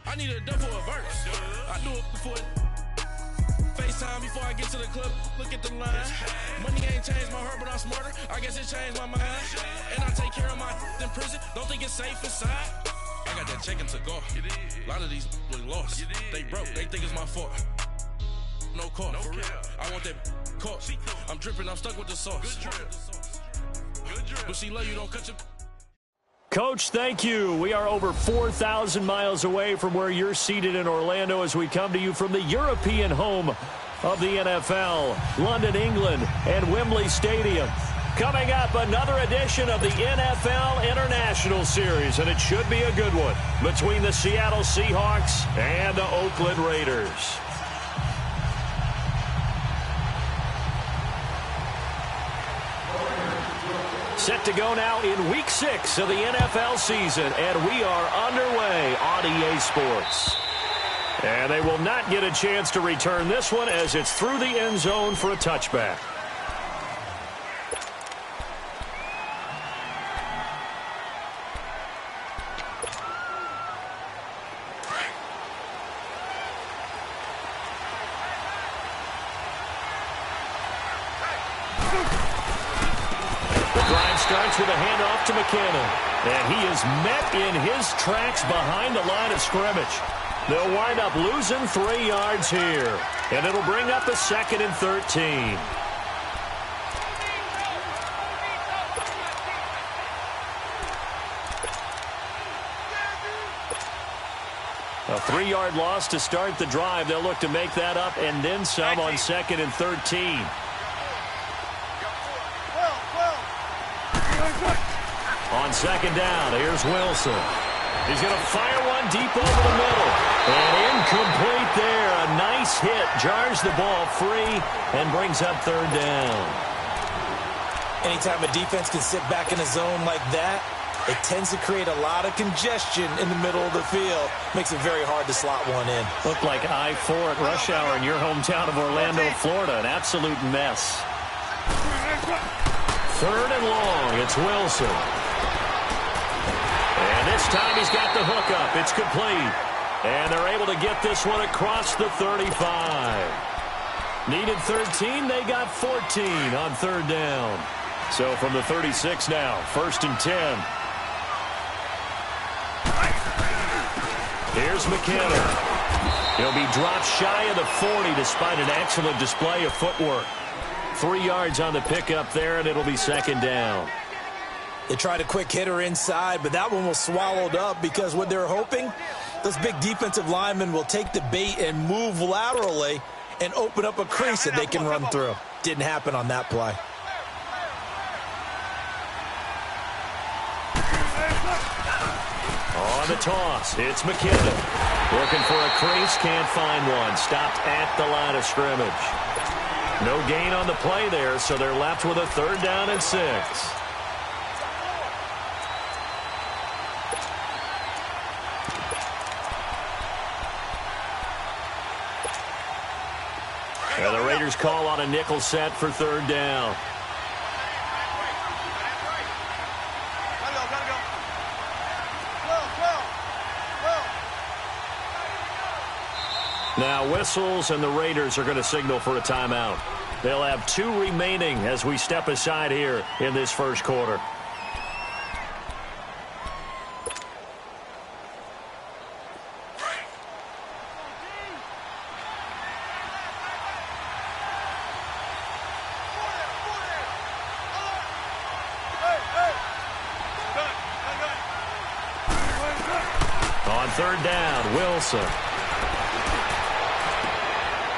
I need a double a verse. I do it before FaceTime before I get to the club. Look at the line. Money ain't changed my heart, but I'm smarter. I guess it changed my mind. And I take care of my in prison. Don't think it's safe inside. I got that check and took off. A lot of these look lost. They broke. They think it's my fault. No call. For real. I want that caught. I'm dripping. I'm stuck with the sauce. Good drip. But she love you. Don't cut your... Coach, thank you. We are over 4,000 miles away from where you're seated in Orlando as we come to you from the European home of the NFL, London, England, and Wembley Stadium. Coming up, another edition of the NFL International Series, and it should be a good one, between the Seattle Seahawks and the Oakland Raiders. Set to go now in Week 6 of the NFL season, and we are underway on EA Sports. And they will not get a chance to return this one as it's through the end zone for a touchback. Starts with a handoff to McKinnon. And he is met in his tracks behind the line of scrimmage. They'll wind up losing 3 yards here. And it'll bring up a 2nd and 13. A 3-yard loss to start the drive. They'll look to make that up and then some on 2nd and 13. On 2nd down, here's Wilson. He's going to fire one deep over the middle. And incomplete there. A nice hit. Jars the ball free and brings up 3rd down. Anytime a defense can sit back in a zone like that, it tends to create a lot of congestion in the middle of the field. Makes it very hard to slot one in. Looked like I-4 at rush hour in your hometown of Orlando, Florida. An absolute mess. 3rd and long. It's Wilson. And this time he's got the hook up. It's complete. And they're able to get this one across the 35. Needed 13. They got 14 on 3rd down. So from the 36 now, 1st and 10. Here's McKinnon. He'll be dropped shy of the 40 despite an excellent display of footwork. 3 yards on the pickup there, and it'll be 2nd down. They tried a quick hitter inside, but that one was swallowed up because what they're hoping, those big defensive linemen will take the bait and move laterally and open up a crease that they can run through. Didn't happen on that play. On the toss, it's McKinnon. Looking for a crease, can't find one. Stopped at the line of scrimmage. No gain on the play there, so they're left with a 3rd down and 6. And the Raiders call on a nickel set for 3rd down. Now whistles, and the Raiders are going to signal for a timeout. They'll have 2 remaining as we step aside here in this 1st quarter. On 3rd down, Wilson.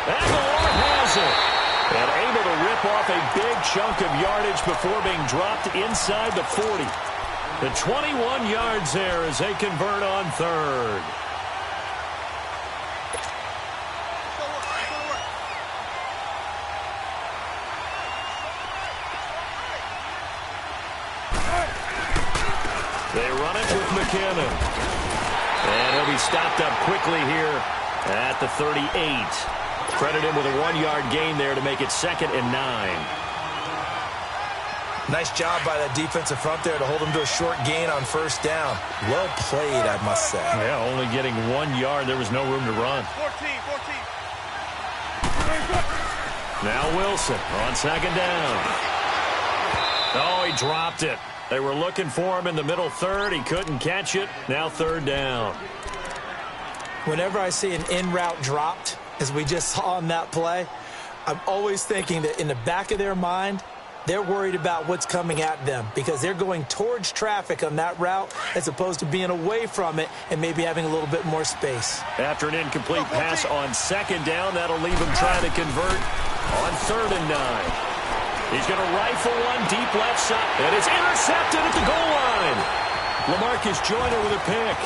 Aguilar has it. And able to rip off a big chunk of yardage before being dropped inside the 40. The 21 yards there as they convert on 3rd. They run it with McKinnon. And he'll be stopped up quickly here at the 38. Credit him with a 1-yard gain there to make it 2nd and 9. Nice job by that defensive front there to hold him to a short gain on first down. Well played, I must say. Yeah, only getting 1 yard. There was no room to run. 14. Now Wilson on second down. Oh, he dropped it. They were looking for him in the middle third. He couldn't catch it. Now third down. Whenever I see an in-route dropped, as we just saw on that play, I'm always thinking that in the back of their mind, they're worried about what's coming at them because they're going towards traffic on that route as opposed to being away from it and maybe having a little bit more space. After an incomplete pass on second down, that'll leave him trying to convert on 3rd and 9. He's going to rifle one deep left side, and it's intercepted at the goal line. LaMarcus Joyner with a pick.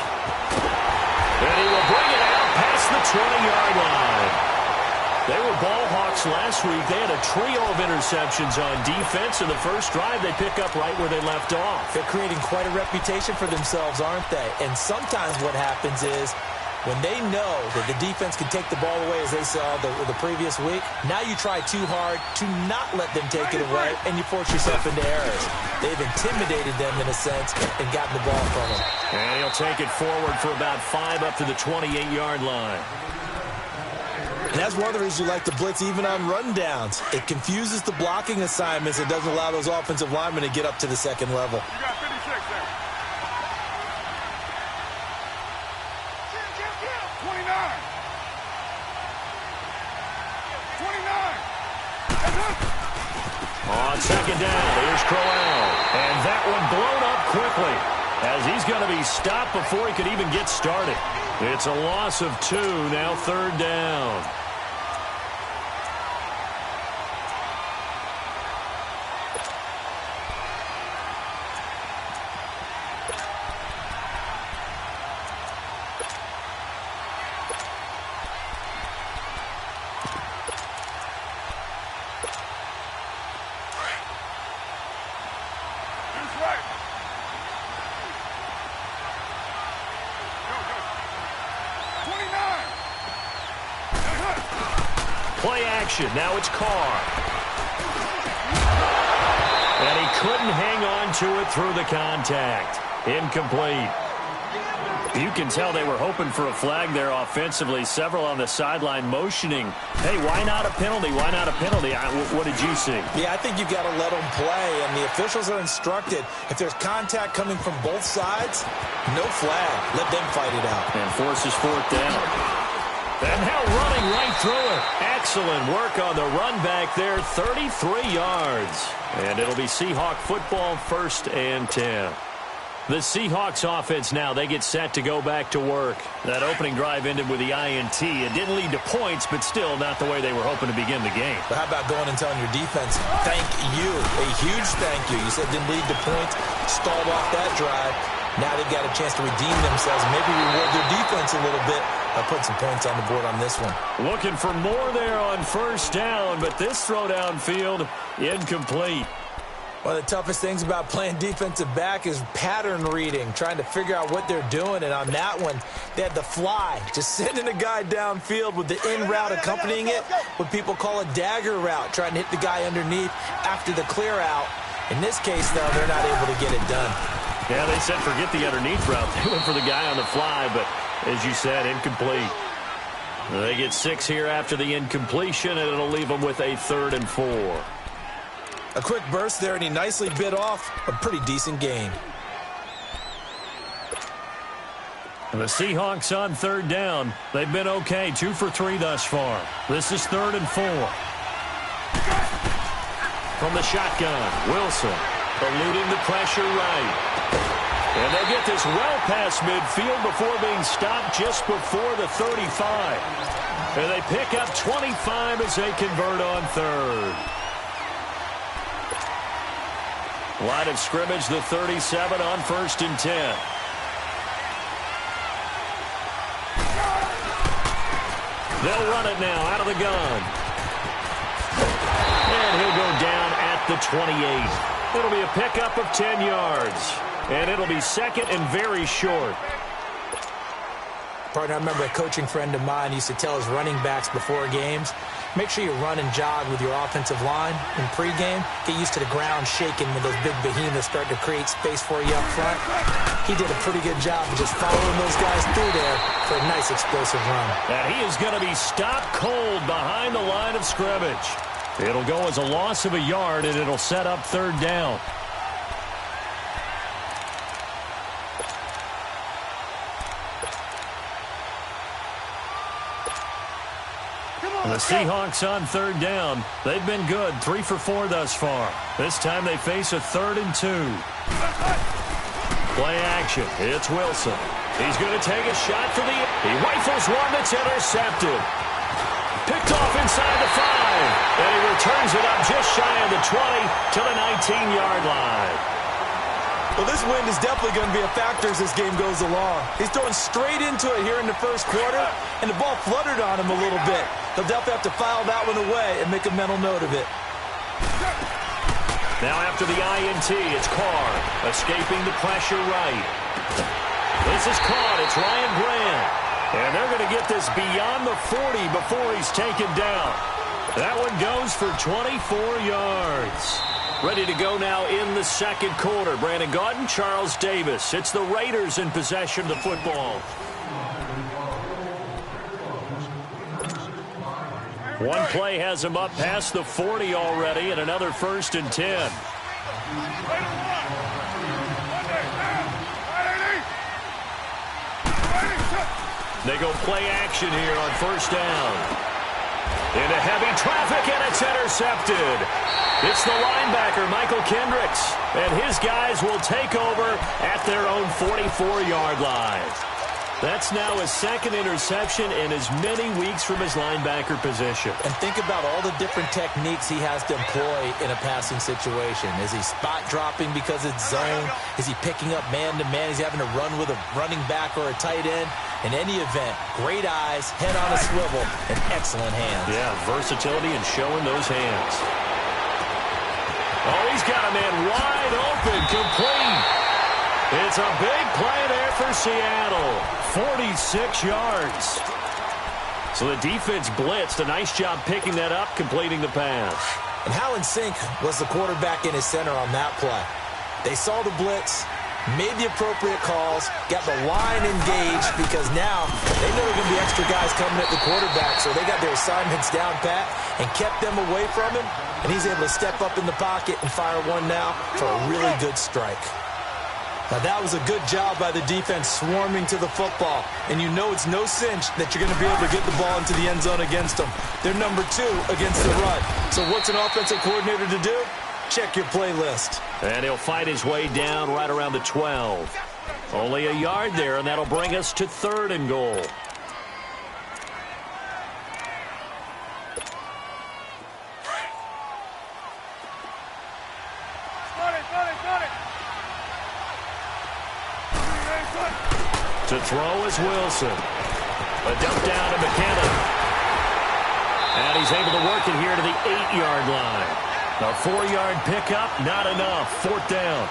And he will bring it out past the 20-yard line. They were ball hawks last week. They had a trio of interceptions on defense. In the first drive, they pick up right where they left off. They're creating quite a reputation for themselves, aren't they? And sometimes what happens is when they know that the defense can take the ball away, as they saw the previous week, now you try too hard to not let them take it away, and you force yourself into errors. They've intimidated them in a sense and gotten the ball from them. And he'll take it forward for about 5 up to the 28-yard line. And that's one of the reasons you like to blitz even on rundowns. It confuses the blocking assignments. It doesn't allow those offensive linemen to get up to the second level. You got 56 there. 29. On second down, here's Crowell. And that one blown up quickly as he's going to be stopped before he could even get started. It's a loss of 2, now 3rd down. Play action. Now it's Carr. And he couldn't hang on to it through the contact. Incomplete. You can tell they were hoping for a flag there offensively. Several on the sideline motioning. Hey, why not a penalty? Why not a penalty? What did you see? Yeah, I think you've got to let them play, and the officials are instructed. If there's contact coming from both sides, no flag. Let them fight it out. And forces 4th down. And now running right through it. Excellent work on the run back there. 33 yards. And it'll be Seahawk football, 1st and 10. The Seahawks offense now, they get set to go back to work. That opening drive ended with the INT. It didn't lead to points, but still not the way they were hoping to begin the game. But how about going and telling your defense, thank you, a huge thank you. You said didn't lead to points, stalled off that drive. Now they've got a chance to redeem themselves and maybe reward their defense a little bit by putting some points on the board on this one. Looking for more there on 1st down, but this throw downfield, incomplete. One of the toughest things about playing defensive back is pattern reading, trying to figure out what they're doing. And on that one, they had the fly, just sending a guy downfield with the in route accompanying it, what people call a dagger route, trying to hit the guy underneath after the clear out. In this case, though, they're not able to get it done. Yeah, they said forget the underneath route. They went for the guy on the fly, but as you said, incomplete. They get 6 here after the incompletion, and it'll leave them with a 3rd and 4. A quick burst there, and he nicely bit off a pretty decent gain. And the Seahawks on 3rd down. They've been okay, 2 for 3 thus far. This is 3rd and 4. From the shotgun, Wilson eluding the pressure right. And they get this well past midfield before being stopped just before the 35. And they pick up 25 as they convert on 3rd. Line of scrimmage, the 37 on 1st and 10. They'll run it now out of the gun. And he'll go down at the 28. It'll be a pickup of 10 yards. And it'll be 2nd and very short. Partner, I remember a coaching friend of mine used to tell his running backs before games, make sure you run and jog with your offensive line in pregame. Get used to the ground shaking when those big behemoths start to create space for you up front. He did a pretty good job of just following those guys through there for a nice explosive run. And he is going to be stopped cold behind the line of scrimmage. It'll go as a loss of a yard, and it'll set up third down. And the Seahawks on third down. They've been good, 3 for 4 thus far. This time they face a 3rd and 2. Play action. It's Wilson. He's going to take a shot for the... He rifles one that's intercepted. Picked off inside the 5. And he returns it up just shy of the 20 to the 19-yard line. Well, this wind is definitely going to be a factor as this game goes along. He's throwing straight into it here in the first quarter, and the ball fluttered on him a little bit. He'll definitely have to file that one away and make a mental note of it. Now after the INT, it's Carr escaping the pressure right. This is caught. It's Ryan Grant. And they're going to get this beyond the 40 before he's taken down. That one goes for 24 yards. Ready to go now in the second quarter. Brandon Gaudin, Charles Davis. It's the Raiders in possession of the football. One play has him up past the 40 already, and another 1st and 10. They go play action here on 1st down. Into heavy traffic, and it's intercepted. It's the linebacker, Michael Kendricks, and his guys will take over at their own 44-yard line. That's now his 2nd interception in as many weeks from his linebacker position. And think about all the different techniques he has to employ in a passing situation. Is he spot dropping because it's zone? Is he picking up man-to-man? Is he having to run with a running back or a tight end? In any event, great eyes, head on a swivel, and excellent hands. Yeah, versatility and showing those hands. Oh, he's got a man wide open, complete. It's a big play there for Seattle. 46 yards. So the defense blitzed. A nice job picking that up, completing the pass. And how in sync was the quarterback in his center on that play? They saw the blitz, made the appropriate calls, got the line engaged, because now they know there are going to be extra guys coming at the quarterback, so they got their assignments down pat and kept them away from him, and he's able to step up in the pocket and fire one now for a really good strike. Now, that was a good job by the defense swarming to the football, and you know it's no cinch that you're going to be able to get the ball into the end zone against them. They're number 2 against the run. So what's an offensive coordinator to do? Check your playlist. And he'll fight his way down right around the 12. Only a yard there, and that'll bring us to 3rd and goal. To throw is Wilson. A dump down to McKinnon. And he's able to work it here to the 8-yard line. A 4-yard pickup, not enough. 4th down.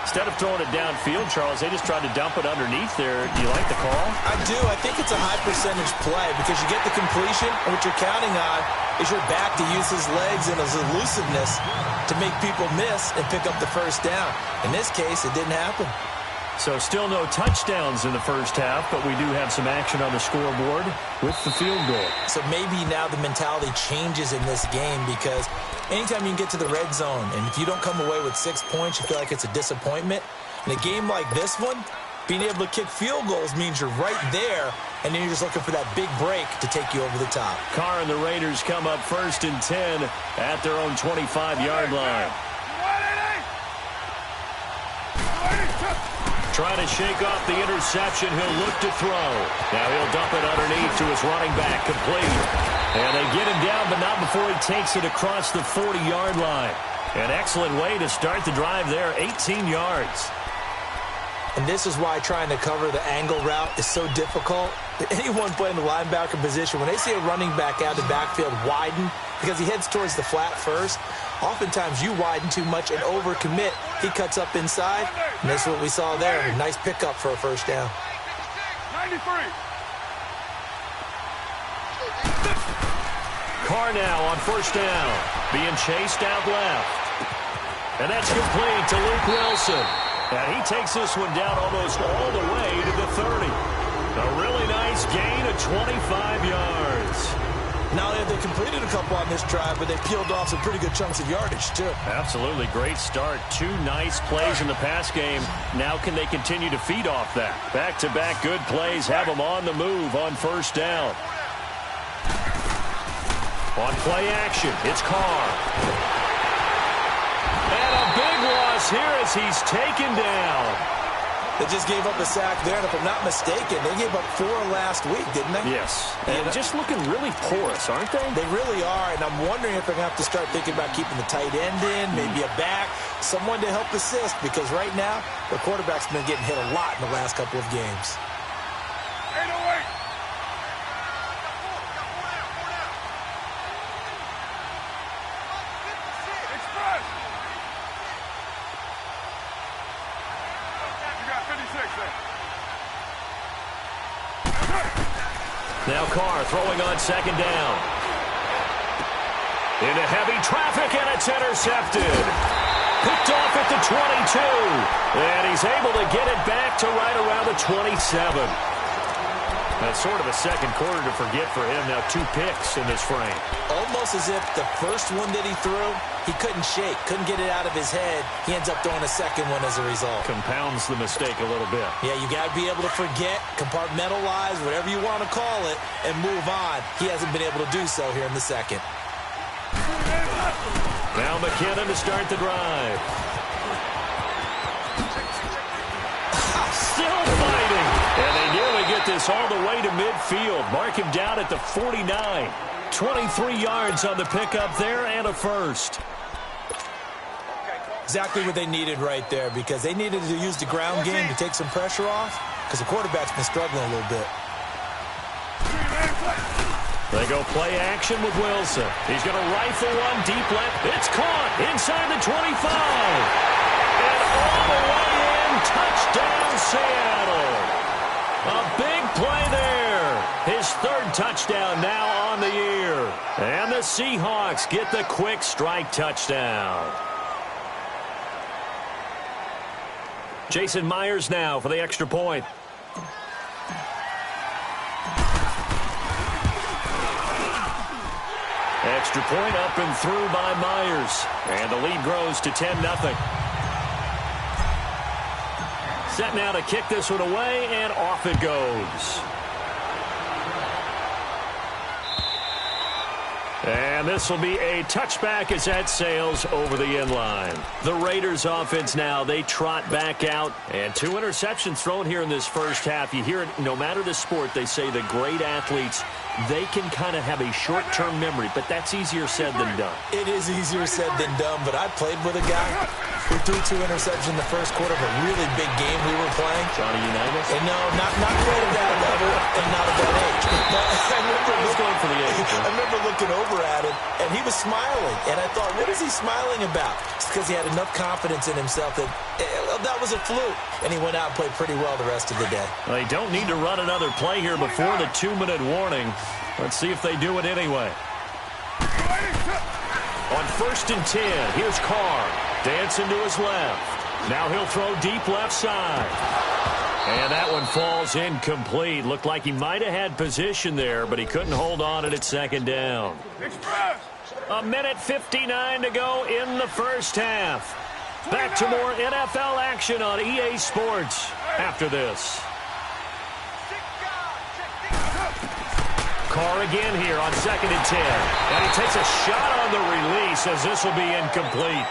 Instead of throwing it downfield, Charles, they just tried to dump it underneath there. Do you like the call? I do. I think it's a high-percentage play because you get the completion, and what you're counting on is your back to use his legs and his elusiveness to make people miss and pick up the 1st down. In this case, it didn't happen. So still no touchdowns in the first half, but we do have some action on the scoreboard with the field goal. So maybe now the mentality changes in this game, because anytime you can get to the red zone, and if you don't come away with 6 points, you feel like it's a disappointment. In a game like this one, being able to kick field goals means you're right there, and then you're just looking for that big break to take you over the top. Carr and the Raiders come up 1st and 10 at their own 25-yard line. Trying to shake off the interception. He'll look to throw. Now he'll dump it underneath to his running back, complete. And they get him down, but not before he takes it across the 40-yard line. An excellent way to start the drive there, 18 yards. And this is why trying to cover the angle route is so difficult. Anyone playing the linebacker position, when they see a running back out of the backfield widen, because he heads towards the flat first, oftentimes you widen too much and overcommit. He cuts up inside, and that's what we saw there. A nice pickup for a 1st down. 93. Carr now on first down, being chased out left. And that's complete to Luke Wilson. And he takes this one down almost all the way to the 30. A really nice gain of 25 yards. Now they completed a couple on this drive, but they peeled off some pretty good chunks of yardage, too. Absolutely. Great start. 2 nice plays in the pass game. Now can they continue to feed off that? Back-to-back good plays have them on the move on first down. On play action, it's Carr. And a big loss here as he's taken down. They just gave up a sack there, and if I'm not mistaken, they gave up 4 last week, didn't they? Yes. And just looking really porous, aren't they? They really are, and I'm wondering if they're going to have to start thinking about keeping the tight end in, maybe a back, someone to help assist, because right now, their quarterback's been getting hit a lot in the last couple of games. Now Carr throwing on second down. Into heavy traffic, and it's intercepted. Picked off at the 22. And he's able to get it back to right around the 27. That's sort of a second quarter to forget for him. Now 2 picks in this frame. Almost as if the first one that he threw, he couldn't shake, couldn't get it out of his head. He ends up throwing a second one as a result. Compounds the mistake a little bit. Yeah, you got to be able to forget, compartmentalize, whatever you want to call it, and move on. He hasn't been able to do so here in the second. Now McKinnon to start the drive. Still fighting. And they nearly get this all the way to midfield. Mark him down at the 49. 23 yards on the pickup there and a first. Exactly what they needed right there, because they needed to use the ground game to take some pressure off, because the quarterback's been struggling a little bit. They go play action with Wilson. He's going to rifle one deep left. It's caught inside the 25. And all the way in, touchdown Seattle. A big play there. His 3rd touchdown now on the year. And the Seahawks get the quick strike touchdown. Jason Myers now for the extra point. Extra point up and through by Myers. And the lead grows to 10-0. Set now to kick this one away, and off it goes. And this will be a touchback as that sails over the end line. The Raiders offense now, they trot back out. And 2 interceptions thrown here in this first half. You hear it, no matter the sport, they say the great athletes, they can kind of have a short-term memory, but that's easier said than done. It is easier said than done, but I played with a guy who threw 2 interceptions in the first quarter of a really big game we were playing. Johnny Unitas? And no, not quite at that level and not at that age. But I remember looking over at him, and he was smiling. And I thought, what is he smiling about? It's because he had enough confidence in himself that that was a fluke. And he went out and played pretty well the rest of the day. Well, they don't need to run another play here before the 2-minute warning. Let's see if they do it anyway. On 1st and 10, here's Carr. Dancing to his left. Now he'll throw deep left side. And that one falls incomplete. Looked like he might have had position there, but he couldn't hold on at 2nd down. 1:59 to go in the first half. Back to more NFL action on EA Sports after this. Carr again here on 2nd and 10. And he takes a shot on the release as this will be incomplete.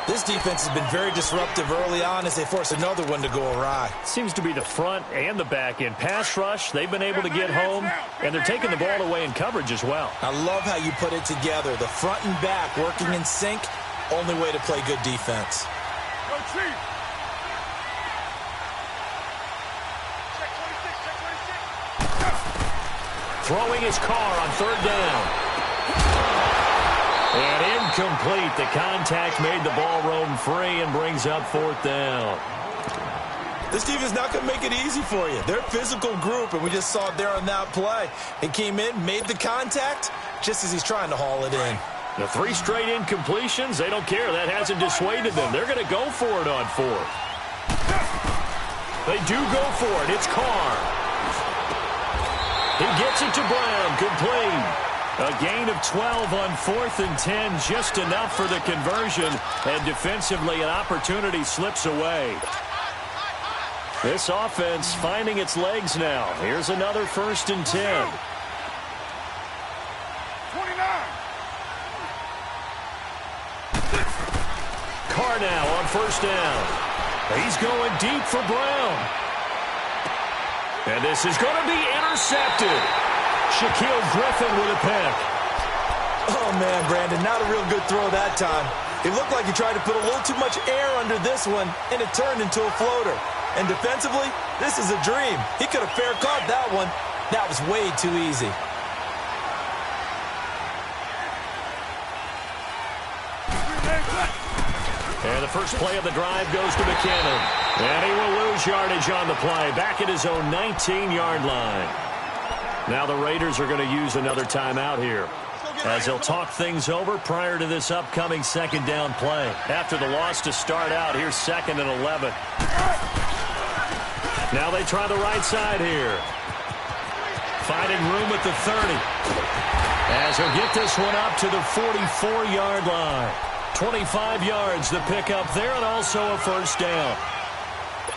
This defense has been very disruptive early on as they force another one to go awry. Seems to be the front and the back end. Pass rush, they've been able to get home, and they're taking the ball away in coverage as well. I love how you put it together. The front and back working in sync, only way to play good defense. Go Chief! Throwing his Carr on 3rd down. And incomplete. The contact made the ball roam free and brings up 4th down. This team is not going to make it easy for you. They're a physical group, and we just saw it there on that play. He came in, made the contact, just as he's trying to haul it in. The 3 straight incompletions, they don't care. That hasn't dissuaded them. They're going to go for it on 4th. They do go for it. It's Carr. He gets it to Brown, complete. A gain of 12 on 4th and 10, just enough for the conversion, and defensively an opportunity slips away. This offense finding its legs now. Here's another 1st and 10. 29. Carr now on 1st down. He's going deep for Brown. And this is going to be intercepted. Shaquille Griffin with a pick. Oh, man, Brandon, not a real good throw that time. It looked like he tried to put a little too much air under this one, and it turned into a floater. And defensively, this is a dream. He could have fair caught that one. That was way too easy. And the first play of the drive goes to McKinnon. And he will lose yardage on the play, back at his own 19-yard line. Now the Raiders are going to use another timeout here, as they'll talk things over prior to this upcoming 2nd down play. After the loss to start out, here's 2nd and 11. Now they try the right side here. Finding room at the 30. As he'll get this one up to the 44-yard line. 25 yards the pickup there, and also a 1st down.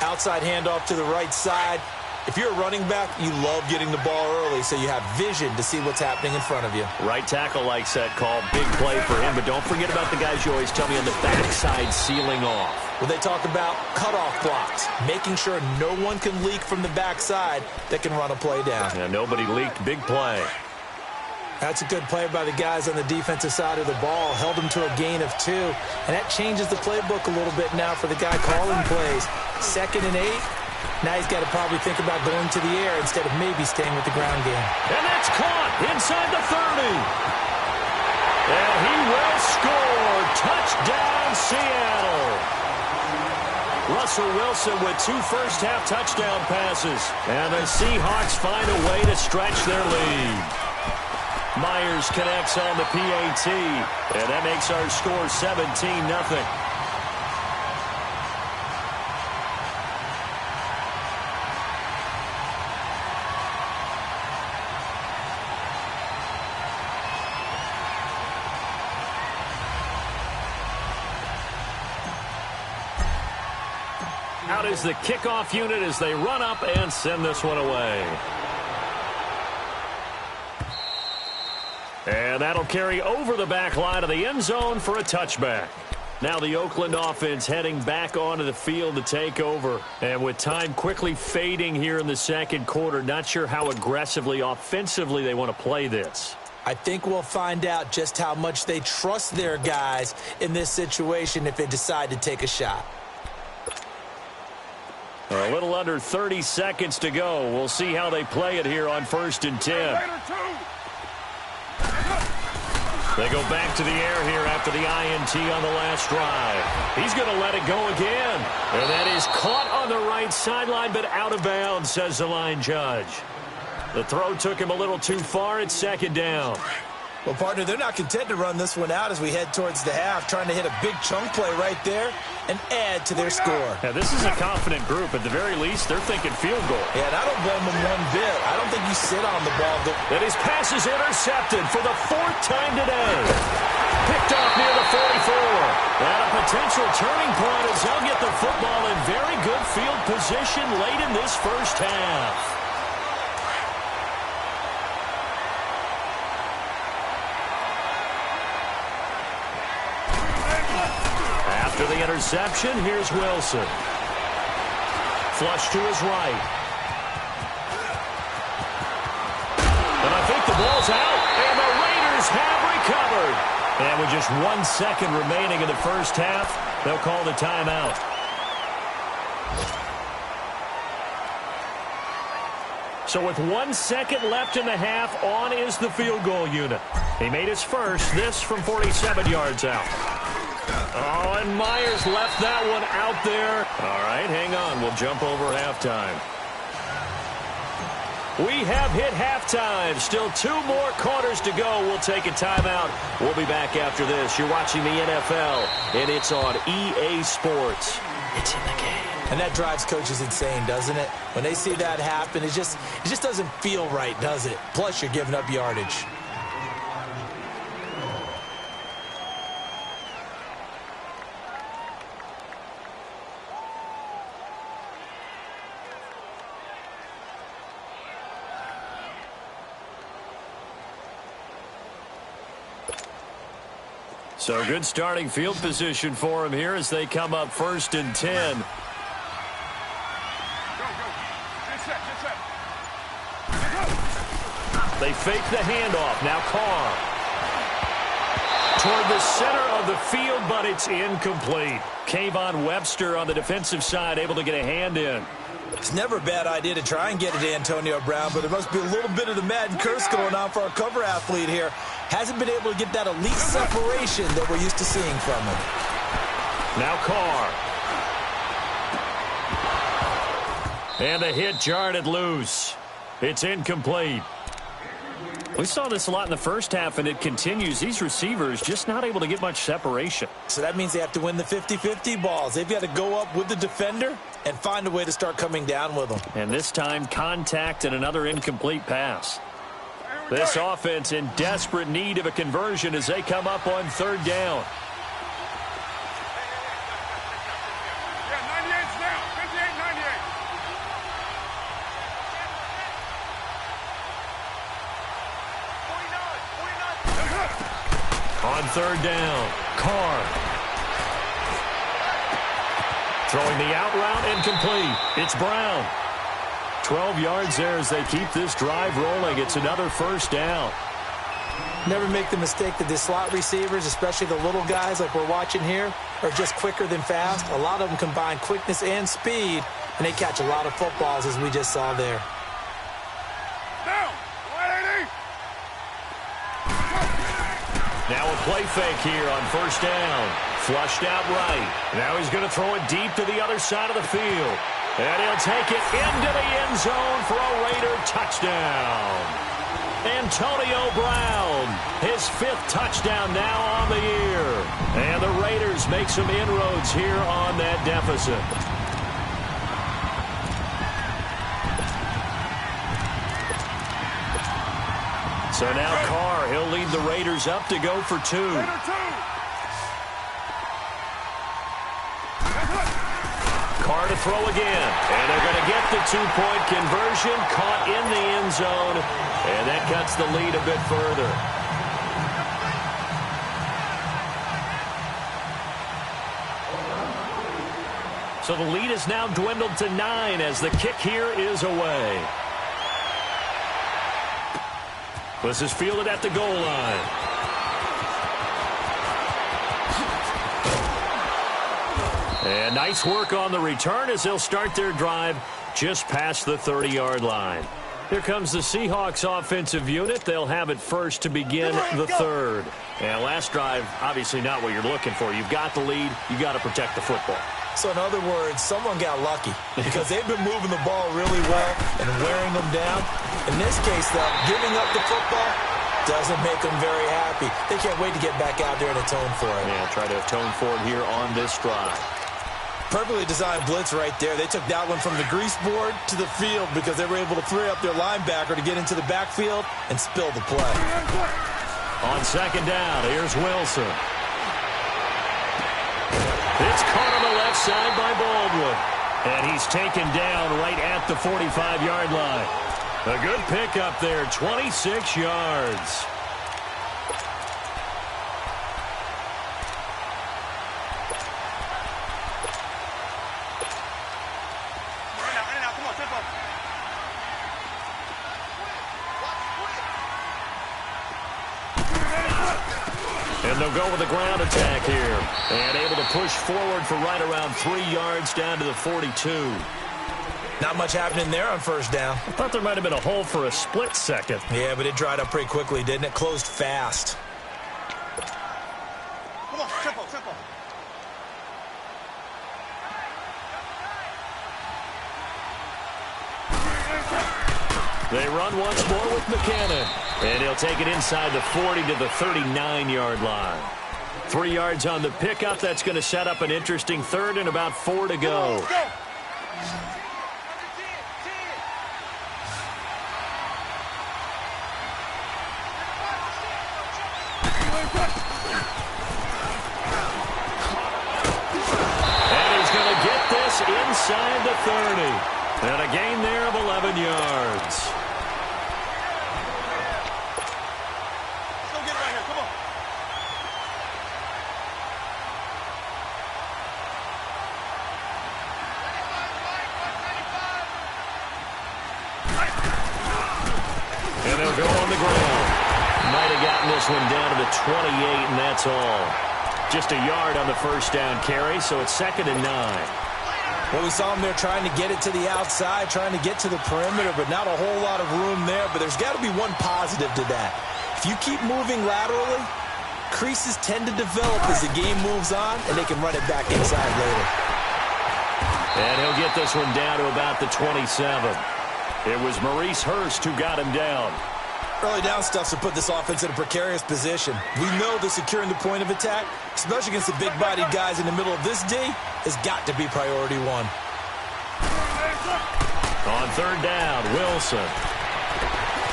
Outside handoff to the right side. If you're a running back, you love getting the ball early so you have vision to see what's happening in front of you. Right tackle likes that call. Big play for him, but don't forget about the guys you always tell me on the backside sealing off. Well, they talk about cutoff blocks, making sure no one can leak from the backside that can run a play down. Yeah, nobody leaked. Big play. That's a good play by the guys on the defensive side of the ball. Held them to a gain of 2. And that changes the playbook a little bit now for the guy calling plays. 2nd and 8. Now he's got to probably think about going to the air instead of maybe staying with the ground game. And that's caught inside the 30. And he will score. Touchdown, Seattle. Russell Wilson with 2 first-half touchdown passes. And the Seahawks find a way to stretch their lead. Myers connects on the PAT. And that makes our score 17-0. Out is the kickoff unit as they run up and send this one away. And that'll carry over the back line of the end zone for a touchback. Now the Oakland offense heading back onto the field to take over. And with time quickly fading here in the 2nd quarter, not sure how aggressively, offensively they want to play this. I think we'll find out just how much they trust their guys in this situation if they decide to take a shot. A little under 30 seconds to go. We'll see how they play it here on 1st and 10. They go back to the air here after the INT on the last drive. He's going to let it go again. And that is caught on the right sideline, but out of bounds, says the line judge. The throw took him a little too far. It's 2nd down. Well, partner, they're not content to run this one out as we head towards the half, trying to hit a big chunk play right there and add to their score. Now, this is a confident group. At the very least, they're thinking field goal. Yeah, and I don't blame them one bit. I don't think you sit on the ball. And his pass is intercepted for the 4th time today. Picked off near the 44. And a potential turning point as they'll get the football in very good field position late in this first half. After the interception, here's Wilson. Flush to his right. And I think the ball's out, and the Raiders have recovered. And with just 1 second remaining in the first half, they'll call the timeout. So with 1 second left in the half, on is the field goal unit. He made his first, this from 47 yards out. Oh, and Myers left that one out there. All right, hang on. We'll jump over halftime. We have hit halftime. Still 2 more quarters to go. We'll take a timeout. We'll be back after this. You're watching the NFL, and it's on EA Sports. It's in the game. And that drives coaches insane, doesn't it? When they see that happen, it just doesn't feel right, does it? Plus, you're giving up yardage. So good starting field position for him here as they come up 1st and 10. They fake the handoff. Now Carr. Toward the center of the field, but it's incomplete. Kayvon Webster on the defensive side able to get a hand in. It's never a bad idea to try and get it to Antonio Brown, but there must be a little bit of the Madden curse going on for our cover athlete here. Hasn't been able to get that elite separation that we're used to seeing from him. Now Carr. And the hit jarred it loose. It's incomplete. We saw this a lot in the first half, and it continues. These receivers just not able to get much separation. So that means they have to win the 50-50 balls. They've got to go up with the defender and find a way to start coming down with them. And this time, contact and another incomplete pass. This offense in desperate need of a conversion as they come up on 3rd down. On 3rd down, Carr. Throwing the out route incomplete. It's Brown. 12 yards there as they keep this drive rolling. It's another 1st down. Never make the mistake that the slot receivers, especially the little guys like we're watching here, are just quicker than fast. A lot of them combine quickness and speed, and they catch a lot of footballs as we just saw there. Now a play fake here on 1st down. Flushed out right. Now he's going to throw it deep to the other side of the field. And he'll take it into the end zone for a Raider touchdown. Antonio Brown, his 5th touchdown now on the year. And the Raiders make some inroads here on that deficit. So now Carr, he'll lead the Raiders up to go for 2. Carr to throw again. And they're going to get the 2-point conversion. Caught in the end zone. And that cuts the lead a bit further. So the lead is now dwindled to 9 as the kick here is away. This is fielded at the goal line. And nice work on the return as they'll start their drive just past the 30-yard line. Here comes the Seahawks offensive unit. They'll have it first to begin the 3rd. And last drive, obviously not what you're looking for. You've got the lead. You've got to protect the football. So in other words, someone got lucky because they've been moving the ball really well and wearing them down. In this case, though, giving up the football doesn't make them very happy. They can't wait to get back out there and atone for it. Yeah, try to atone for it here on this drive. Perfectly designed blitz right there. They took that one from the grease board to the field because they were able to free up their linebacker to get into the backfield and spill the play. On 2nd down, here's Wilson. It's caught on the left side by Baldwin. And he's taken down right at the 45-yard line. A good pickup there, 26 yards. And they'll go with a ground attack here. And able to push forward for right around 3 yards down to the 42. Not much happening there on 1st down. I thought there might have been a hole for a split second. Yeah, but it dried up pretty quickly, didn't it? Closed fast. Come on, triple. They run once more with McKinnon. And he'll take it inside the 40 to the 39-yard line. 3 yards on the pickup. That's going to set up an interesting third and about 4 to go. And he's going to get this inside the 30. And a gain there of 11 yards. And they'll go on the ground. Might have gotten this one down to the 28, and that's all. Just a yard on the first down carry, so it's 2nd and 9. Well, we saw him there trying to get it to the outside, trying to get to the perimeter, but not a whole lot of room there. But there's got to be one positive to that. If you keep moving laterally, creases tend to develop as the game moves on, and they can run it back inside later. And he'll get this one down to about the 27. It was Maurice Hurst who got him down. Early down stuff to put this offense in a precarious position. We know that securing the point of attack, especially against the big-bodied guys in the middle of this D, has got to be priority one. On 3rd down, Wilson.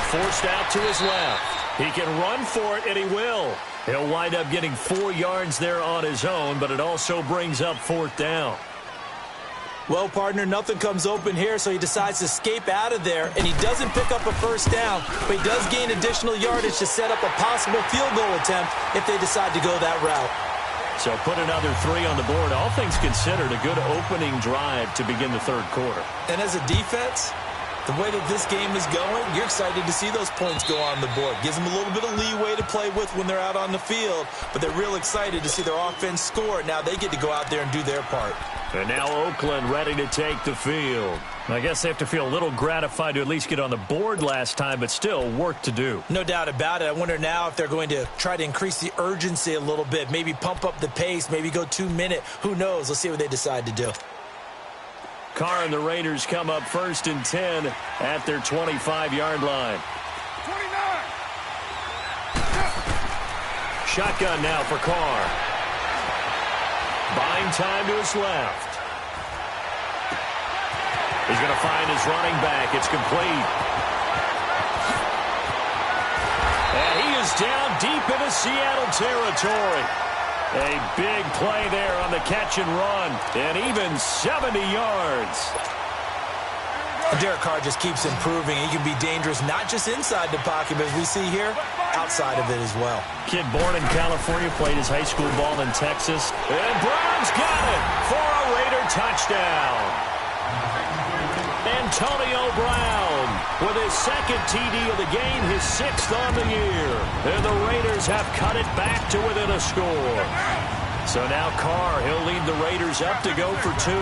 Forced out to his left. He can run for it, and he will. He'll wind up getting 4 yards there on his own, but it also brings up 4th down. Well, partner, nothing comes open here, so he decides to escape out of there, and he doesn't pick up a first down, but he does gain additional yardage to set up a possible field goal attempt if they decide to go that route. So put another 3 on the board. All things considered, a good opening drive to begin the 3rd quarter. And as a defense, the way that this game is going, you're excited to see those points go on the board. Gives them a little bit of leeway to play with when they're out on the field, but they're real excited to see their offense score. Now they get to go out there and do their part. And now Oakland ready to take the field. I guess they have to feel a little gratified to at least get on the board last time, but still work to do. No doubt about it. I wonder now if they're going to try to increase the urgency a little bit, maybe pump up the pace, maybe go 2-minute. Who knows? Let's see what they decide to do. Carr and the Raiders come up 1st and 10 at their 25-yard line. 29. Shotgun now for Carr. Buying time to his left. He's going to find his running back. It's complete. And he is down deep into Seattle territory. A big play there on the catch and run. And even 70 yards. And Derek Carr just keeps improving. He can be dangerous not just inside the pocket, but as we see here, outside of it as well. Kid born in California, played his high school ball in Texas. And Brown's got it for a Raider touchdown. Antonio Brown with his 2nd TD of the game, his 6th on the year. And the Raiders have cut it back to within a score. So now Carr, he'll lead the Raiders up to go for 2.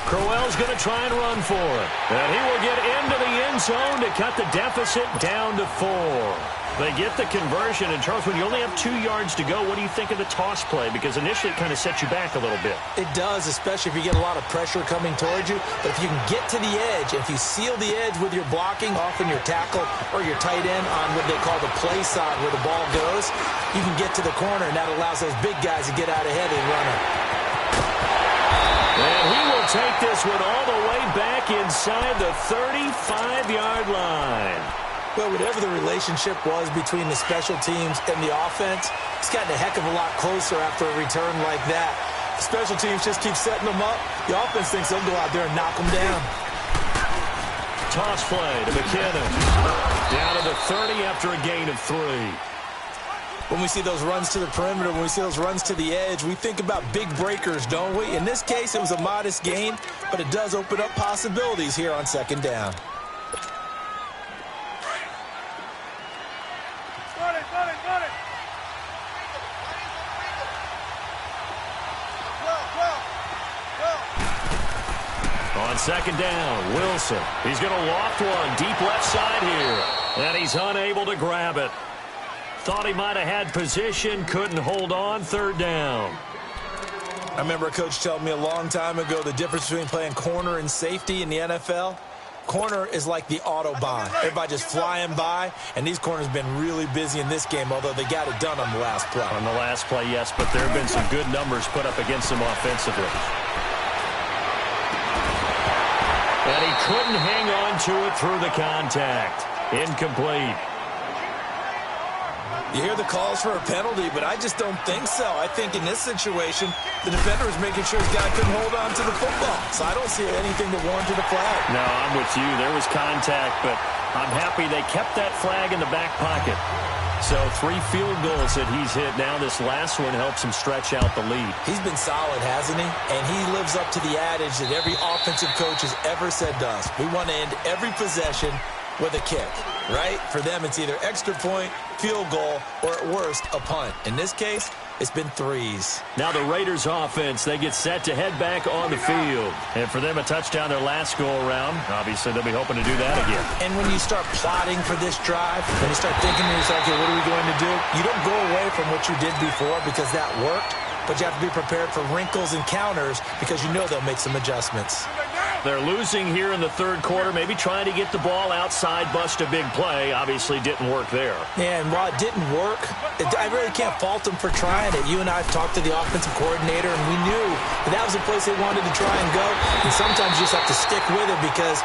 Crowell's going to try and run for it. And he will get into the end zone to cut the deficit down to 4. They get the conversion. And, Charles, when you only have 2 yards to go, what do you think of the toss play? Because initially it kind of sets you back a little bit. It does, especially if you get a lot of pressure coming towards you. But if you can get to the edge, if you seal the edge with your blocking, often your tackle or your tight end on what they call the play side where the ball goes, you can get to the corner, and that allows those big guys to get out ahead and run it. And he will take this one all the way back inside the 35-yard line. Well, whatever the relationship was between the special teams and the offense, it's gotten a heck of a lot closer after a return like that. The special teams just keep setting them up. The offense thinks they'll go out there and knock them down. Toss play to McKinnon. Down to the 30 after a gain of 3. When we see those runs to the perimeter, when we see those runs to the edge, we think about big breakers, don't we? In this case, it was a modest gain, but it does open up possibilities here on 2nd down. On 2nd down, Wilson. He's going to loft one deep left side here, and he's unable to grab it. Thought he might have had position, couldn't hold on, third down. I remember a coach telling me a long time ago the difference between playing corner and safety in the NFL. Corner is like the Autobahn. Everybody just flying by, and these corners have been really busy in this game, although they got it done on the last play. On the last play, yes, but there have been some good numbers put up against them offensively. And he couldn't hang on to it through the contact. Incomplete. You hear the calls for a penalty, but I just don't think so. I think in this situation, the defender was making sure his guy couldn't hold on to the football. So I don't see anything that warranted a flag. No, I'm with you. There was contact, but I'm happy they kept that flag in the back pocket. So 3 field goals that he's hit now. This last one helps him stretch out the lead. He's been solid, hasn't he? And he lives up to the adage that every offensive coach has ever said to us. We want to end every possession with a kick, right? For them, it's either extra point, field goal, or at worst, a punt. In this case, it's been 3s. Now the Raiders offense, they get set to head back on the field. And for them, a touchdown their last go-around. Obviously, they'll be hoping to do that again. And when you start plotting for this drive, when you start thinking to yourself, okay, what are we going to do? You don't go away from what you did before because that worked, but you have to be prepared for wrinkles and counters because you know they'll make some adjustments. They're losing here in the third quarter, maybe trying to get the ball outside, bust a big play. Obviously didn't work there. Yeah, and while it didn't work, I really can't fault them for trying it. You and I have talked to the offensive coordinator, and we knew that was the place they wanted to try and go. And sometimes you just have to stick with it because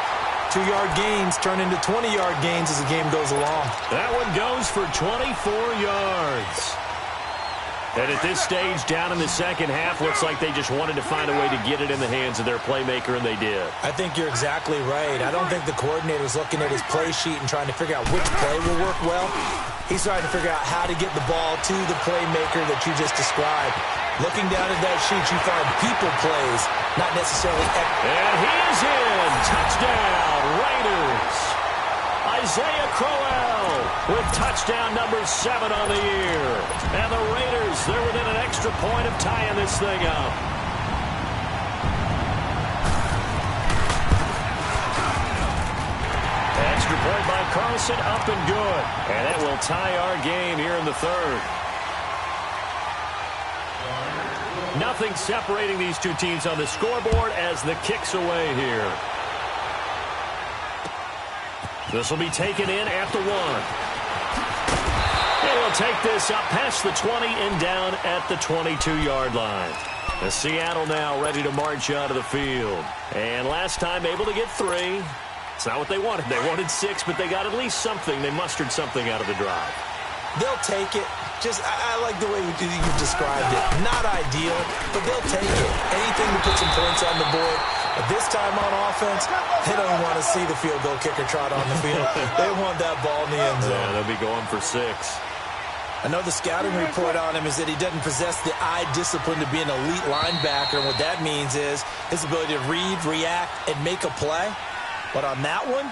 2-yard gains turn into 20-yard gains as the game goes along. That one goes for 24 yards. And at this stage, down in the second half, looks like they just wanted to find a way to get it in the hands of their playmaker, and they did. I think you're exactly right. I don't think the coordinator's looking at his play sheet and trying to figure out which play will work well. He's trying to figure out how to get the ball to the playmaker that you just described. Looking down at that sheet, you find people plays, not necessarily... And he is in. Touchdown, Raiders. Isaiah Crowell with touchdown number 7 on the year. And the Raiders, they're within an extra point of tying this thing up. Extra point by Carlson, up and good. And it will tie our game here in the third. Nothing separating these two teams on the scoreboard as the kick's away here. This will be taken in at the 1. And he'll take this up past the 20 and down at the 22-yard line. The Seattle now ready to march out of the field. And last time able to get 3. It's not what they wanted. They wanted 6, but they got at least something. They mustered something out of the drive. They'll take it. I like the way you described it. Not ideal, but they'll take it. Anything to put some points on the board. But this time on offense, they don't want to see the field goal kicker trot on the field. They want that ball in the end zone. Yeah, they'll be going for 6. I know the scouting report on him is that he doesn't possess the eye discipline to be an elite linebacker. And what that means is his ability to read, react, and make a play. But on that one,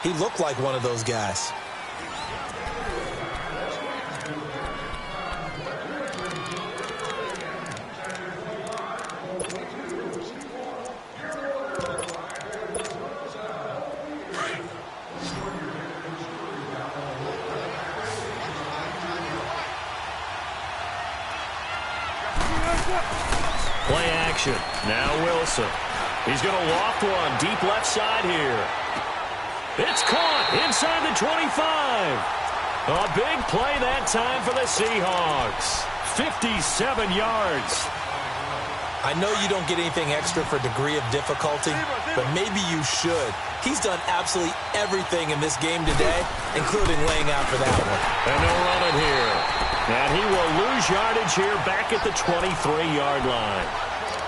he looked like one of those guys. Play action. Now Wilson. He's going to loft one deep left side here. It's caught inside the 25. A big play that time for the Seahawks. 57 yards. I know you don't get anything extra for degree of difficulty, but maybe you should. He's done absolutely everything in this game today, including laying out for that one. And they'll run it here. And he will lose yardage here back at the 23-yard line.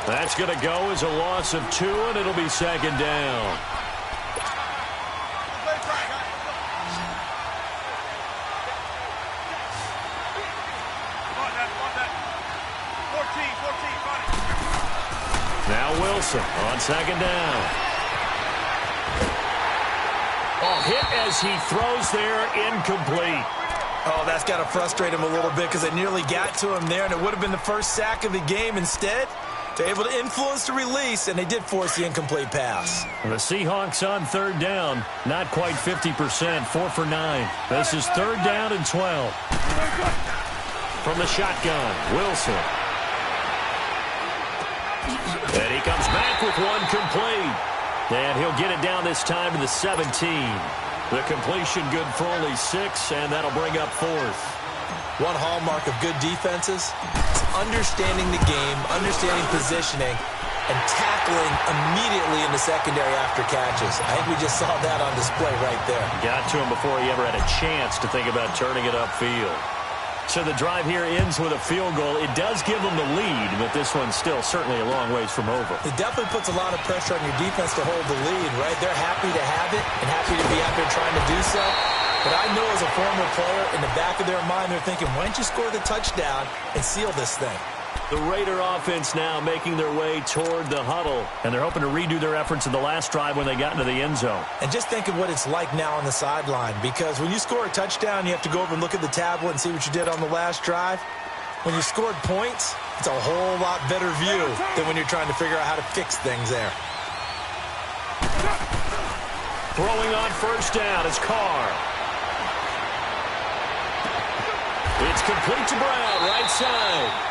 That's going to go as a loss of 2, and it'll be second down. Now Wilson on second down. Oh, hit as he throws there, incomplete. Oh, that's got to frustrate him a little bit because they nearly got to him there, and it would have been the first sack of the game. Instead, They're able to influence the release, and they did force the incomplete pass. The Seahawks on third down, not quite 50%, 4 for 9. This is third down and 12. From the shotgun, Wilson. And he comes back with one complete. And he'll get it down this time to the 17. The completion good for only 6, and that'll bring up fourth. One hallmark of good defenses is understanding the game, understanding positioning, and tackling immediately in the secondary after catches. I think we just saw that on display right there. Got to him before he ever had a chance to think about turning it upfield. So the drive here ends with a field goal. It does give them the lead, but this one's still certainly a long ways from over. It definitely puts a lot of pressure on your defense to hold the lead, right? They're happy to have it and happy to be out there trying to do so. But I know as a former player, in the back of their mind, they're thinking, why don't you score the touchdown and seal this thing? The Raider offense now making their way toward the huddle, and they're hoping to redo their efforts in the last drive when they got into the end zone. And just think of what it's like now on the sideline, because when you score a touchdown, you have to go over and look at the tablet and see what you did on the last drive. When you scored points, it's a whole lot better view than when you're trying to figure out how to fix things there. Throwing on first down is Carr. It's complete to Brown, right side.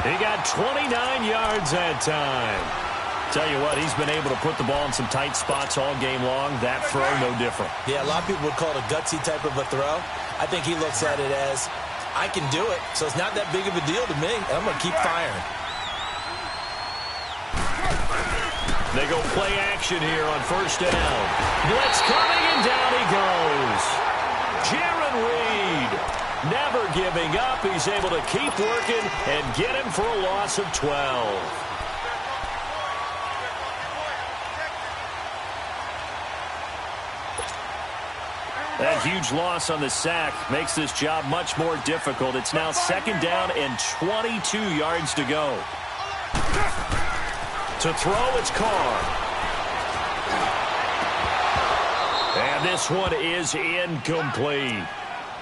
He got 29 yards that time. Tell you what, he's been able to put the ball in some tight spots all game long. That throw, no different. Yeah, a lot of people would call it a gutsy type of a throw. I think he looks at it as, I can do it, so it's not that big of a deal to me, and I'm going to keep firing. They go play action here on first down. Blitz coming, and down he goes. Jaron Reed. Never giving up. He's able to keep working and get him for a loss of 12. That huge loss on the sack makes this job much more difficult. It's now second down and 22 yards to go. To throw, it's Carr. And this one is incomplete.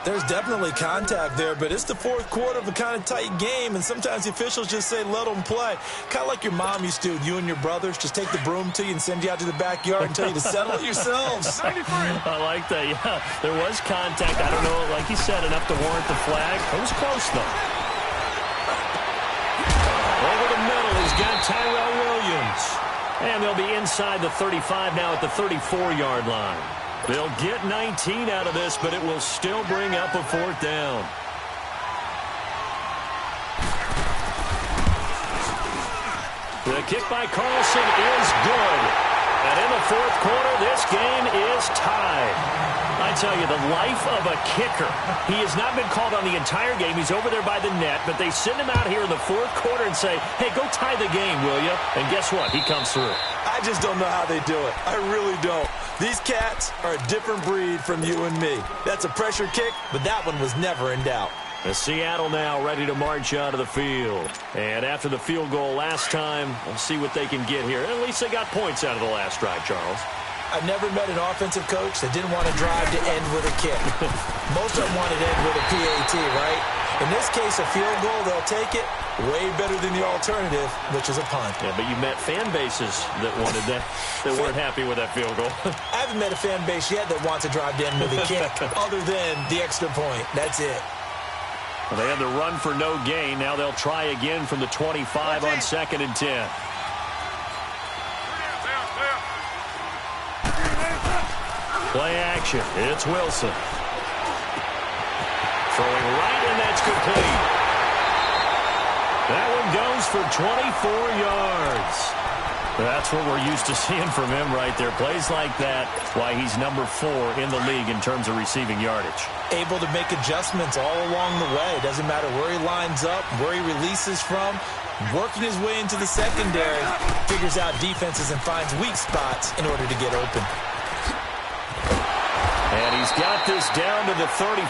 There's definitely contact there, but it's the fourth quarter of a kind of tight game, and sometimes the officials just say, let them play. Kind of like your mom used to, you and your brothers, just take the broom to you and send you out to the backyard and tell you to settle it yourselves. I like that, yeah. There was contact. I don't know, like you said, enough to warrant the flag. It was close, though. Over the middle, he's got Tyrell Williams. And they'll be inside the 35 now at the 34-yard line. They'll get 19 out of this, but it will still bring up a fourth down. The kick by Carlson is good. And in the fourth quarter, this game is tied. I tell you, the life of a kicker. He has not been called on the entire game. He's over there by the net, but they send him out here in the fourth quarter and say, hey, go tie the game, will you? And guess what? He comes through. I just don't know how they do it. I really don't. These cats are a different breed from you and me. That's a pressure kick, but that one was never in doubt. The Seattle now ready to march out of the field. And after the field goal last time, we'll see what they can get here. At least they got points out of the last drive, Charles. I've never met an offensive coach that didn't want to drive to end with a kick. Most of them wanted to end with a PAT, right? In this case, a field goal, they'll take it. Way better than the alternative, which is a punt. Yeah, but you met fan bases that wanted that, that weren't happy with that field goal. I haven't met a fan base yet that wants to drive to end with a kick, other than the extra point. That's it. Well, they had the run for no gain. Now they'll try again from the 25 on 2nd and 10. Play action. It's Wilson. Throwing right, and that's complete. That one goes for 24 yards. That's what we're used to seeing from him right there. Plays like that, why he's number 4 in the league in terms of receiving yardage. Able to make adjustments all along the way. Doesn't matter where he lines up, where he releases from. Working his way into the secondary, figures out defenses and finds weak spots in order to get open. And he's got this down to the 35.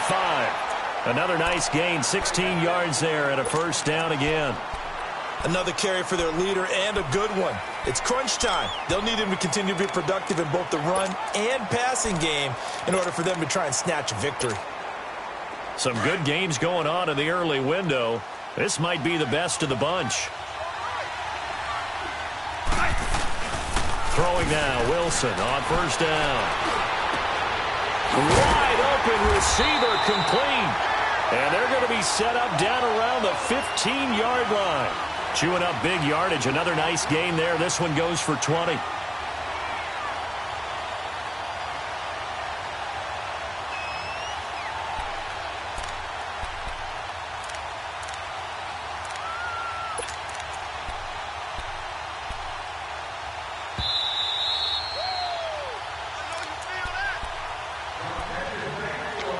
Another nice gain, 16 yards there and a first down again. Another carry for their leader and a good one. It's crunch time. They'll need him to continue to be productive in both the run and passing game in order for them to try and snatch a victory. Some good games going on in the early window. This might be the best of the bunch. Throwing now, Wilson on first down. Wide open receiver complete. And they're going to be set up down around the 15-yard line. Chewing up big yardage. Another nice gain there. This one goes for 20.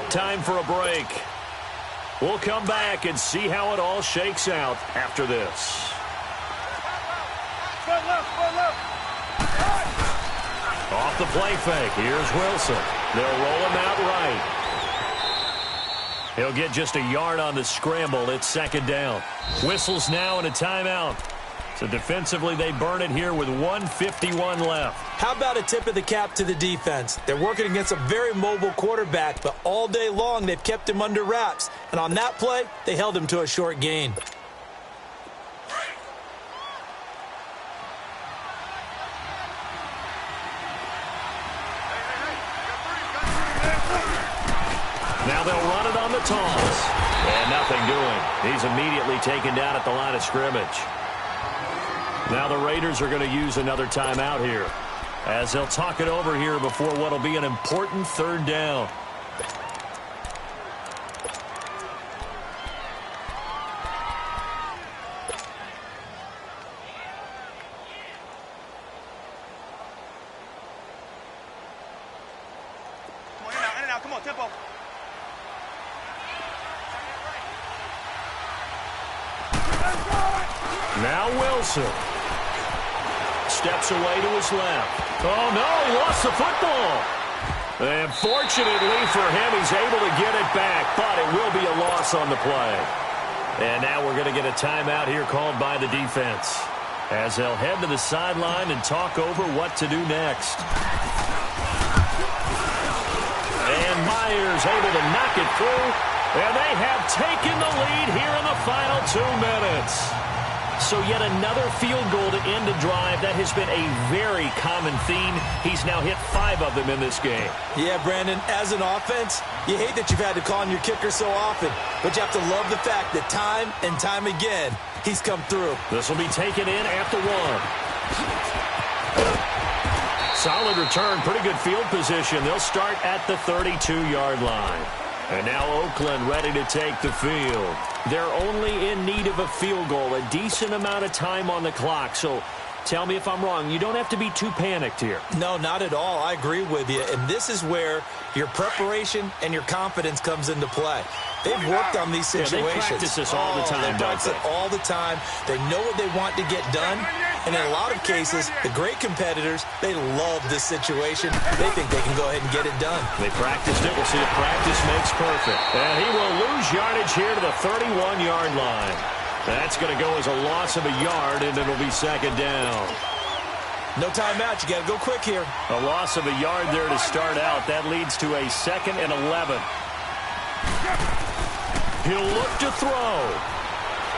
Time for a break. We'll come back and see how it all shakes out after this. Off the play fake. Here's Wilson. They'll roll him out right. He'll get just a yard on the scramble. It's second down. Whistles now and a timeout. So defensively, they burn it here with 1:51 left. How about a tip of the cap to the defense? They're working against a very mobile quarterback, but all day long they've kept him under wraps. And on that play, they held him to a short gain. Now they'll run it on the toss. And nothing doing. He's immediately taken down at the line of scrimmage. Now the Raiders are going to use another timeout here, as they'll talk it over here before what will be an important third down. Come on, tempo. Now Wilson steps away to his left. Oh, no, he lost the football. And fortunately for him, he's able to get it back, but it will be a loss on the play. And now we're going to get a timeout here called by the defense, as they'll head to the sideline and talk over what to do next. And Myers able to knock it through, and they have taken the lead here in the final 2 minutes. So yet another field goal to end a drive. That has been a very common theme. He's now hit 5 of them in this game. Yeah, Brandon, as an offense, you hate that you've had to call on your kicker so often, but you have to love the fact that time and time again, he's come through. This will be taken in at the 1. Solid return, pretty good field position. They'll start at the 32-yard line. And now Oakland ready to take the field. They're only in need of a field goal, a decent amount of time on the clock. So tell me if I'm wrong. You don't have to be too panicked here. No, not at all. I agree with you. And this is where your preparation and your confidence comes into play. They've worked on these situations. Yeah, they practice this all the time, they practice it all the time. They know what they want to get done. And in a lot of cases, the great competitors, they love this situation. They think they can go ahead and get it done. They practiced it. We'll see if practice makes perfect. And he will lose yardage here to the 31-yard line. That's going to go as a loss of a yard, and it'll be second down. No timeout. You got to go quick here. A loss of a yard there to start out. That leads to a 2nd and 11. He'll look to throw.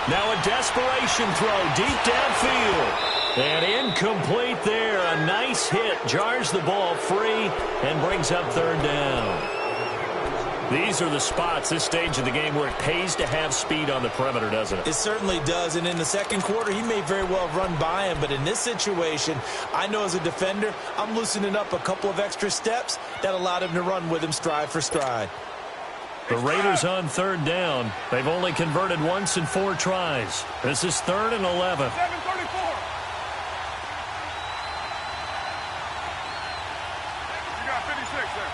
Now a desperation throw deep downfield. And incomplete there. A nice hit. Jars the ball free and brings up third down. These are the spots, this stage of the game, where it pays to have speed on the perimeter, doesn't it? It certainly does. And in the second quarter, he may very well run by him. But in this situation, I know as a defender, I'm loosening up a couple of extra steps that allowed him to run with him stride for stride. The Raiders on third down. They've only converted once in 4 tries. This is 3rd and 11. 7:34. You got 56 there.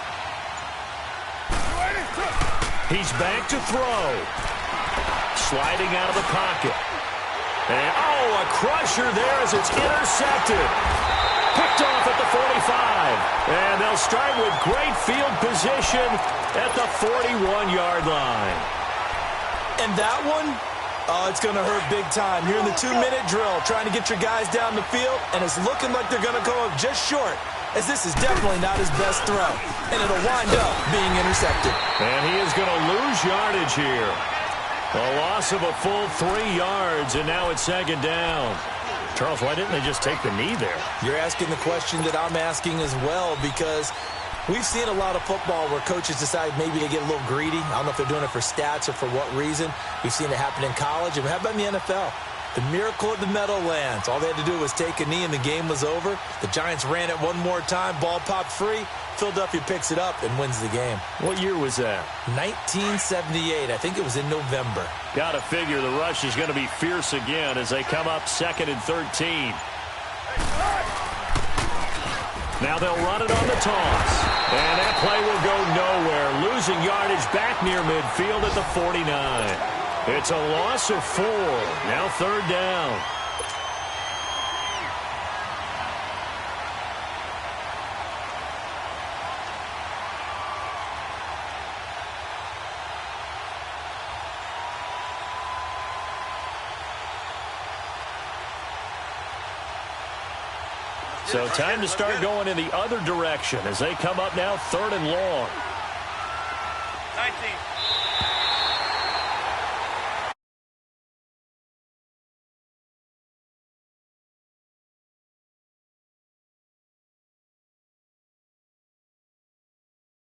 He's back to throw. Sliding out of the pocket. And, oh, a crusher there as it's intercepted. Picked off at the 45. And they'll start with great field position at the 41-yard line. And that one, oh, it's going to hurt big time. You're in the 2-minute drill trying to get your guys down the field, and it's looking like they're going to go up just short, as this is definitely not his best throw. And it'll wind up being intercepted. And he is going to lose yardage here. A loss of a full 3 yards, and now it's second down. Charles, why didn't they just take the knee there? You're asking the question that I'm asking as well, because we've seen a lot of football where coaches decide maybe to get a little greedy. I don't know if they're doing it for stats or for what reason. We've seen it happen in college. And how about in the NFL? The miracle of the Meadowlands. All they had to do was take a knee and the game was over. The Giants ran it one more time. Ball popped free. Philadelphia picks it up and wins the game. What year was that? 1978. I think it was in November. Got to figure the rush is going to be fierce again as they come up 2nd and 13. Now they'll run it on the toss. And that play will go nowhere. Losing yardage back near midfield at the 49. It's a loss of 4. Now 3rd down. So time to start going in the other direction as they come up now 3rd and long. 19.